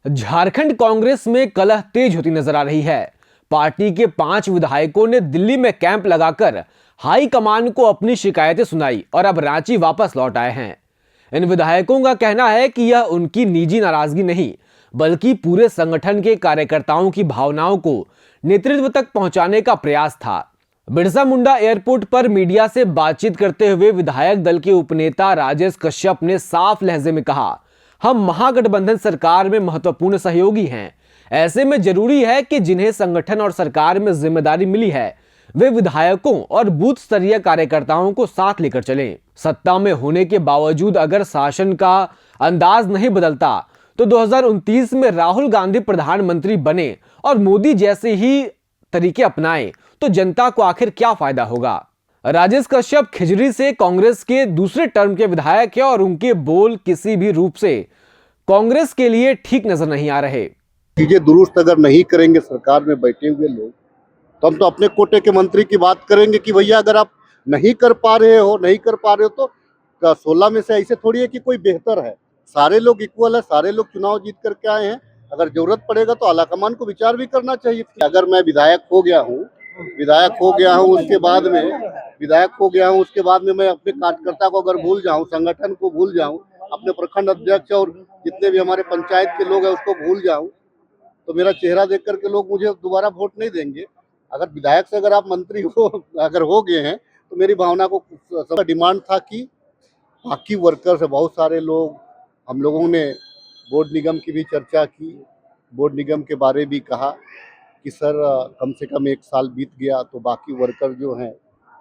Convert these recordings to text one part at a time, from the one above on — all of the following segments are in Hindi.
झारखंड कांग्रेस में कलह तेज होती नजर आ रही है। पार्टी के 5 विधायकों ने दिल्ली में कैंप लगाकर हाई कमान को अपनी शिकायतें सुनाई और अब रांची वापस लौट आए हैं। इन विधायकों का कहना है कि यह उनकी निजी नाराजगी नहीं, बल्कि पूरे संगठन के कार्यकर्ताओं की भावनाओं को नेतृत्व तक पहुंचाने का प्रयास था। बिरसा मुंडा एयरपोर्ट पर मीडिया से बातचीत करते हुए विधायक दल के उपनेता राजेश कश्यप ने साफ लहजे में कहा, हम महागठबंधन सरकार में महत्वपूर्ण सहयोगी हैं। ऐसे में जरूरी है कि जिन्हें संगठन और सरकार में जिम्मेदारी मिली है वे विधायकों और बूथ स्तरीय कार्यकर्ताओं को साथ लेकर चलें। सत्ता में होने के बावजूद अगर शासन का अंदाज नहीं बदलता तो 2029 में राहुल गांधी प्रधानमंत्री बने और मोदी जैसे ही तरीके अपनाएं तो जनता को आखिर क्या फायदा होगा। राजेश कश्यप खिजरी से कांग्रेस के दूसरे टर्म के विधायक हैं और उनके बोल किसी भी रूप से कांग्रेस के लिए ठीक नजर नहीं आ रहे। चीजें दुरुस्त अगर नहीं करेंगे सरकार में बैठे हुए लोग, तो हम तो अपने कोटे के मंत्री की बात करेंगे कि भैया अगर आप नहीं कर पा रहे हो तो 16 में से ऐसे थोड़ी है कि कोई बेहतर है। सारे लोग इक्वल है, सारे लोग चुनाव जीत करके आए हैं। अगर जरूरत पड़ेगा तो आलाकमान को विचार भी करना चाहिए। अगर मैं विधायक हो गया हूँ उसके बाद में मैं अपने कार्यकर्ता को अगर भूल जाऊं, संगठन को भूल जाऊं, अपने प्रखंड अध्यक्ष और जितने भी हमारे पंचायत के लोग हैं उसको भूल जाऊं, तो मेरा चेहरा देख करके लोग मुझे दोबारा वोट नहीं देंगे। अगर विधायक से अगर आप मंत्री अगर हो गए हैं तो मेरी भावना को सबका डिमांड था कि बाकी वर्कर से बहुत सारे लोग, हम लोगों ने बोर्ड निगम की भी चर्चा की, बोर्ड निगम के बारे भी कहा कि सर कम से कम 1 साल बीत गया तो बाकी वर्कर जो हैं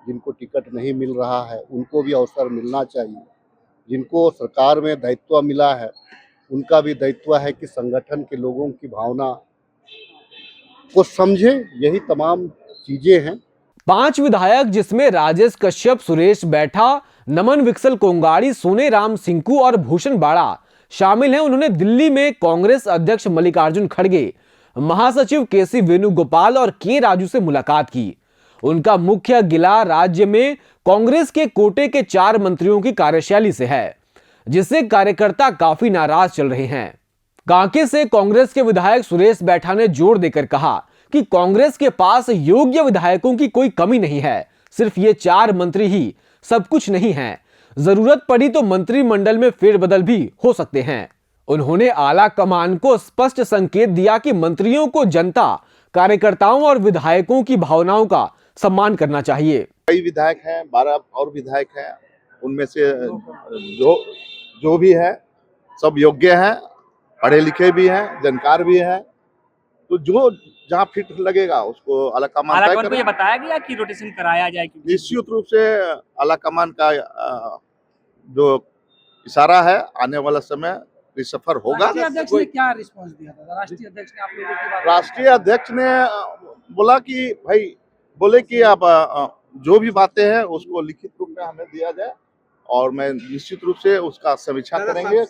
जिनको टिकट नहीं मिल रहा है उनको भी अवसर मिलना चाहिए। जिनको सरकार में दायित्व मिला है उनका भी दायित्व है कि संगठन के लोगों की भावना को समझे। यही तमाम चीजें हैं। 5 विधायक जिसमें राजेश कश्यप, सुरेश बैठा, नमन विकसल कोंगाड़ी, सोनेराम सिंकू और भूषण बाड़ा शामिल हैं। उन्होंने दिल्ली में कांग्रेस अध्यक्ष मल्लिकार्जुन खड़गे, महासचिव केसी वेणुगोपाल और के राजू से मुलाकात की। उनका मुख्य गिला राज्य में कांग्रेस के कोटे के 4 मंत्रियों की कार्यशैली से है, जिससे कार्यकर्ता काफी नाराज चल रहे हैं। कांके से कांग्रेस के विधायक सुरेश बैठा ने जोर देकर कहा कि कांग्रेस के पास योग्य विधायकों की कोई कमी नहीं है, सिर्फ ये 4 मंत्री ही सब कुछ नहीं है। जरूरत पड़ी तो मंत्रिमंडल में फेरबदल भी हो सकते हैं। उन्होंने आला कमान को स्पष्ट संकेत दिया कि मंत्रियों को जनता, कार्यकर्ताओं और विधायकों की भावनाओं का सम्मान करना चाहिए। कई विधायक हैं, 12 और विधायक हैं, उनमें से जो भी है सब योग्य हैं, पढ़े लिखे भी हैं, जानकार भी हैं। तो जो जहाँ फिट लगेगा उसको आला कमान तय करें। ये बताया गया कि रोटेशन कराया जाए? निश्चित रूप से आला कमान का जो इशारा है आने वाला समय सफर होगा। राष्ट्रीय अध्यक्ष ने क्या रिस्पांस दिया था? राष्ट्रीय अध्यक्ष ने आप लोगों की बात, राष्ट्रीय अध्यक्ष ने बोला कि बोले कि आप जो भी बातें हैं उसको लिखित रूप में हमें दिया जाए और मैं निश्चित रूप से उसका समीक्षा करेंगे।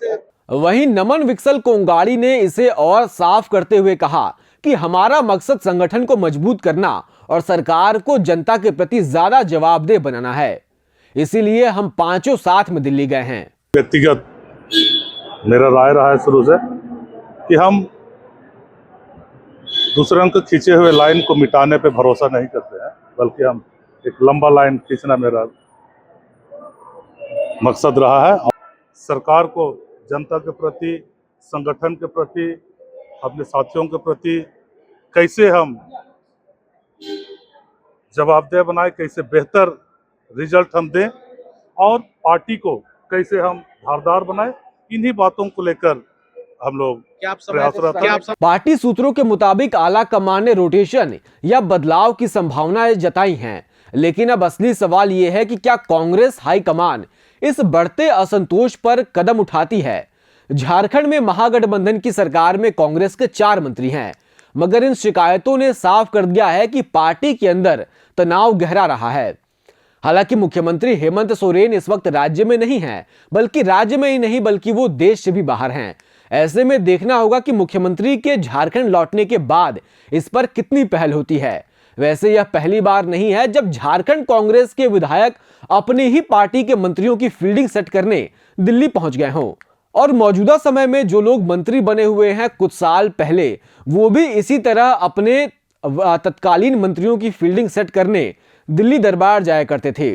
वहीं नमन विकसल कोंगाड़ी ने इसे और साफ करते हुए कहा कि हमारा मकसद संगठन को मजबूत करना और सरकार को जनता के प्रति ज्यादा जवाबदेह बनाना है। इसीलिए हम 5 साथ में दिल्ली गए हैं। व्यक्तिगत मेरा राय रहा है शुरू से कि हम दूसरों को खींचे हुए लाइन को मिटाने पे भरोसा नहीं करते हैं, बल्कि हम एक लंबा लाइन खींचना मेरा मकसद रहा है। सरकार को जनता के प्रति, संगठन के प्रति, अपने साथियों के प्रति कैसे हम जवाबदेह बनाए, कैसे बेहतर रिजल्ट हम दें और पार्टी को कैसे हम धारदार बनाए, इन्हीं बातों को लेकर हम लोग प्रयासरत हैं। पार्टी सूत्रों के मुताबिक आला कमान ने रोटेशन या बदलाव की संभावनाएं जताई हैं, लेकिन अब असली सवाल यह है कि क्या कांग्रेस हाईकमान इस बढ़ते असंतोष पर कदम उठाती है। झारखंड में महागठबंधन की सरकार में कांग्रेस के 4 मंत्री हैं, मगर इन शिकायतों ने साफ कर दिया है कि पार्टी के अंदर तनाव गहरा रहा है। हालांकि मुख्यमंत्री हेमंत सोरेन इस वक्त राज्य में नहीं हैं, बल्कि राज्य में ही नहीं बल्कि वो देश से भी बाहर हैं। ऐसे में देखना होगा कि मुख्यमंत्री के झारखंड लौटने के बाद इस पर कितनी पहल होती है। वैसे यह पहली बार नहीं है जब झारखंड कांग्रेस के विधायक अपनी ही पार्टी के मंत्रियों की फील्डिंग सेट करने दिल्ली पहुंच गए हों। और मौजूदा समय में जो लोग मंत्री बने हुए हैं कुछ साल पहले, वो भी इसी तरह अपने तत्कालीन मंत्रियों की फील्डिंग सेट करने दिल्ली दरबार जाया करते थे।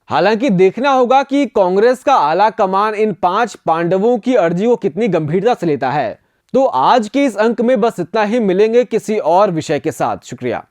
हालांकि देखना होगा कि कांग्रेस का आला कमान इन 5 पांडवों की अर्जी को कितनी गंभीरता से लेता है। तो आज के इस अंक में बस इतना ही, मिलेंगे किसी और विषय के साथ। शुक्रिया।